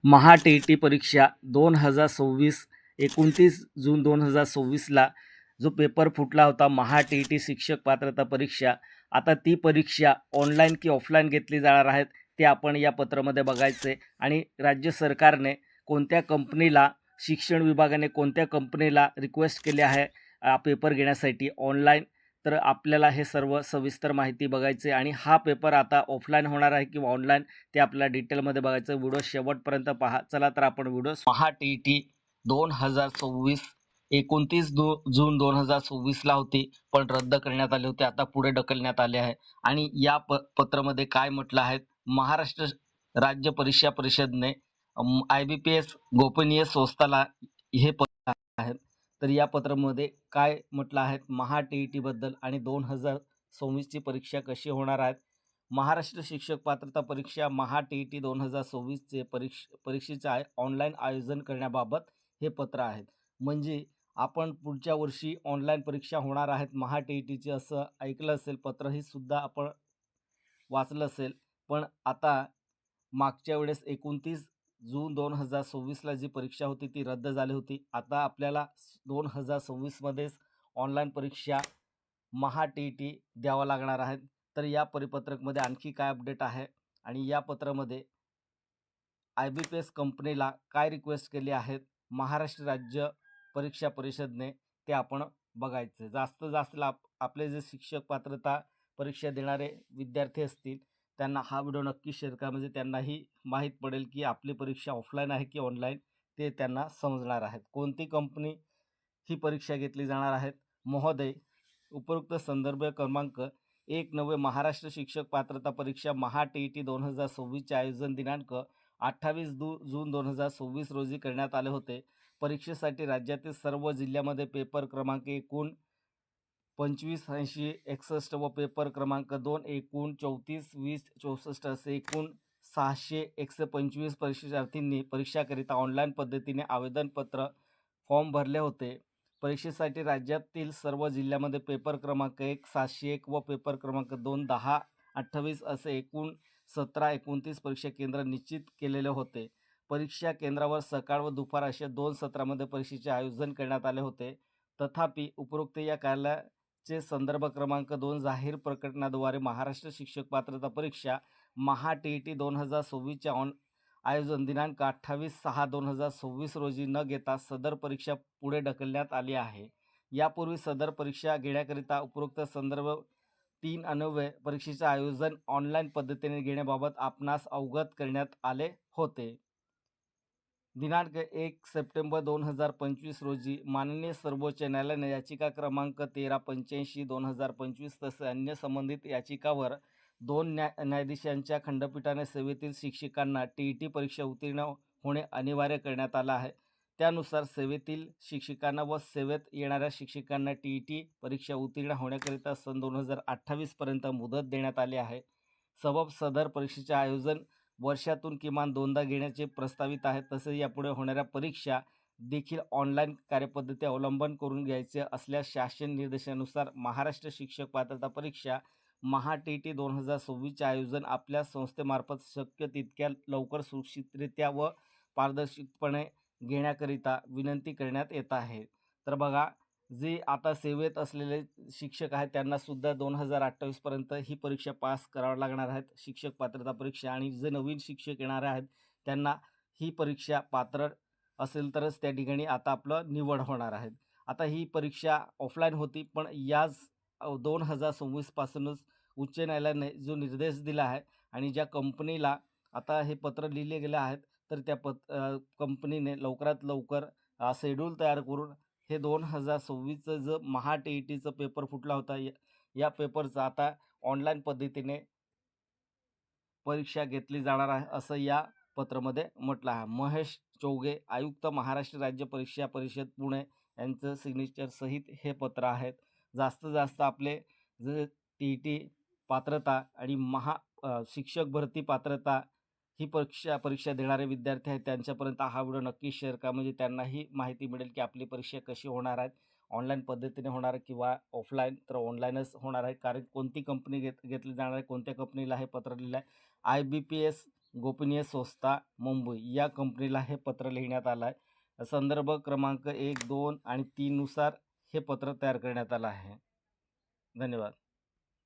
महा T परीक्षा 2026 29 जून 2026ला जो paper फुटला होता महा टी शिक्षक पात्रता परीक्षा, आता ती परीक्षा ऑनलाईन की ऑफलाईन घेतली जाणार आहेत ते आपण या पत्रामध्ये बघायचं आहे. आणि राज्य सरकारने कोणत्या कंपनीला, शिक्षण विभागाने कोणत्या कंपनीला रिक्वेस्ट केली आहे पेपर घेण्यासाठी ऑनलाईन, तर आपल्याला हे सर्व सविस्तर माहिती बघायची आहे. आणि हा पेपर आता ऑफलाईन होणार आहे किंवा ऑनलाईन ते आपल्याला डिटेलमध्ये बघायचं. व्हिडिओ शेवटपर्यंत पहा. चला तर आपण व्हिडिओ महा टी 2026 जून 2026ला होती, पण रद्द करण्यात आली होती. आता पुढे ढकलण्यात आले आहे. आणि या पत्रामध्ये काय म्हटलं आहे, महाराष्ट्र राज्य परीक्षा परिषदने IBPS गोपनीय संस्थाला हे पत्र आहे. तर या पत्रामध्ये काय म्हटलं आहे महा टी बद्दल आणि 2026ची परीक्षा कशी होणार आहेत. महाराष्ट्र शिक्षक पात्रता परीक्षा महा टी 2026चे परीक्षेचे ऑनलाईन आयोजन करण्याबाबत हे पत्र आहेत. म्हणजे आपण पुढच्या वर्षी ऑनलाईन परीक्षा होणार आहेत महा टी असं ऐकलं असेल, पत्रही सुद्धा आपण वाचलं असेल. पण आता मागच्या वेळेस 29 जून 2026ला जी परीक्षा होती ती रद्द झाली होती. आता आपल्याला 2026मध्येच ऑनलाईन परीक्षा महा टी द्यावा लागणार आहेत. तर या परिपत्रकमध्ये आणखी काय अपडेट आहे आणि या पत्रामध्ये IBPS कंपनीला काय रिक्वेस्ट केली आहेत महाराष्ट्र राज्य परीक्षा परिषदने ते आपण बघायचं. जास्त आपले जे शिक्षक पात्रता परीक्षा देणारे विद्यार्थी असतील त्यांना हा व्हिडिओ नक्की शेअर करा, म्हणजे त्यांनाही माहीत पडेल की आपली परीक्षा ऑफलाईन आहे की ऑनलाईन ते त्यांना समजणार आहेत. कोणती कंपनी ही परीक्षा घेतली जाणार आहेत महोदय, उपरोक्त संदर्भ क्रमांक 1 महाराष्ट्र शिक्षक पात्रता परीक्षा महा टी 2026चे आयोजन दिनांक 28 जून 2026 रोजी करण्यात आले होते. परीक्षेसाठी राज्यातील सर्व जिल्ह्यामध्ये पेपर क्रमांक एकूण 258061 व पेपर क्रमांक 2 एकूण 342064 असे एकूण 600 परीक्षार्थींनी परीक्षाकरिता ऑनलाईन पद्धतीने आवेदनपत्र फॉर्म भरले होते. परीक्षेसाठी राज्यातील सर्व जिल्ह्यामध्ये पेपर क्रमांक 1 701 व पेपर क्रमांक 2 1028 असे एकूण 1729 परीक्षा केंद्र निश्चित केलेले होते. परीक्षा केंद्रावर सकाळ व दुपार अशा 2 सत्रामध्ये परीक्षेचे आयोजन करण्यात आले होते. तथापि उपरोक्त या कार्यालयाचे संदर्भ क्रमांक 2 जाहीर प्रकटनाद्वारे महाराष्ट्र शिक्षक पात्रता परीक्षा महा टी 2026च्या आयोजन दिनांक 28/6/2026 रोजी न घेता सदर परीक्षा पुढे ढकलण्यात आली आहे. यापूर्वी सदर परीक्षा घेण्याकरिता उपरोक्त संदर्भ 3 अन्वये परीक्षेचे आयोजन ऑनलाईन पद्धतीने घेण्याबाबत आपणास अवगत करण्यात आले होते. दिनांक 1 सप्टेंबर 2025 रोजी माननीय सर्वोच्च न्यायालयाने याचिका क्रमांक 1385/2025 तसे अन्य संबंधित याचिकावर 2 न्यायाधीशांच्या खंडपीठाने सेवेतील शिक्षकांना टी परीक्षा उत्तीर्ण होणे अनिवार्य करण्यात आलं आहे. त्यानुसार सेवेतील शिक्षकांना व सेवेत येणाऱ्या शिक्षकांना टी परीक्षा उत्तीर्ण होण्याकरिता सन 2028 पर्यंत मुदत देण्यात आली आहे. सबब सदर परीक्षेचे आयोजन वर्षातून किमान 2दा घेण्याचे प्रस्तावित आहे. तसेच यापुढे होणाऱ्या परीक्षा देखील ऑनलाईन कार्यपद्धती अवलंबन करून घ्यायचे असल्यास शासन निर्देशानुसार महाराष्ट्र शिक्षक पात्रता परीक्षा महा टी 2026चे आयोजन आपल्या संस्थेमार्फत शक्य तितक्या लवकर सुरक्षितरित्या व पारदर्शकपणे घेण्याकरिता विनंती करण्यात येत आहे. तर बघा, जे आता सेवेत असलेले शिक्षक आहेत त्यांना सुद्धा 2028 पर्यंत ही परीक्षा पास करावी लागणार आहेत, शिक्षक पात्रता परीक्षा. आणि जे नवीन शिक्षक येणारे आहेत त्यांना ही परीक्षा पात्र असेल तरच त्या ठिकाणी आता आपलं निवड होणार आहे. आता ही परीक्षा ऑफलाईन होती, पण याच 2026 पासूनच उच्च न्यायालयाने जो निर्देश दिला आहे आणि ज्या कंपनीला आता हे पत्र लिहिले गेले आहेत तर त्या कंपनीने लवकरात लवकर शेड्यूल तयार करून हे 2026चं जो महा टीचं पेपर फुटला होता या पेपरचा आता ऑनलाईन पद्धतीने परीक्षा घेतली जाणार आहे असं या पत्रामध्ये म्हटलं आहे. महेश चौगे, आयुक्त, महाराष्ट्र राज्य परीक्षा परिषद पुणे यांचं सिग्नेचर सहित हे पत्र आहेत. जास्त आपले जे टी पात्रता आणि शिक्षक भरती पात्रता ही परीक्षा देणारे विद्यार्थी आहेत त्यांच्यापर्यंत हा व्हिडिओ नक्की शेअर करा, म्हणजे त्यांनाही माहिती मिळेल की आपली परीक्षा कशी होणार आहेत, ऑनलाईन पद्धतीने होणार किंवा ऑफलाईन. तर ऑनलाईनच होणार आहे, कारण कोणती कंपनी घेतली जाणार आहे, कोणत्या कंपनीला हे पत्र लिहिलं आहे. IBPS गोपनीय संस्था मुंबई या कंपनीला हे पत्र लिहिण्यात आलं आहे. संदर्भ क्रमांक 1, 2 आणि 3 नुसार हे पत्र तयार करण्यात आलं आहे. धन्यवाद.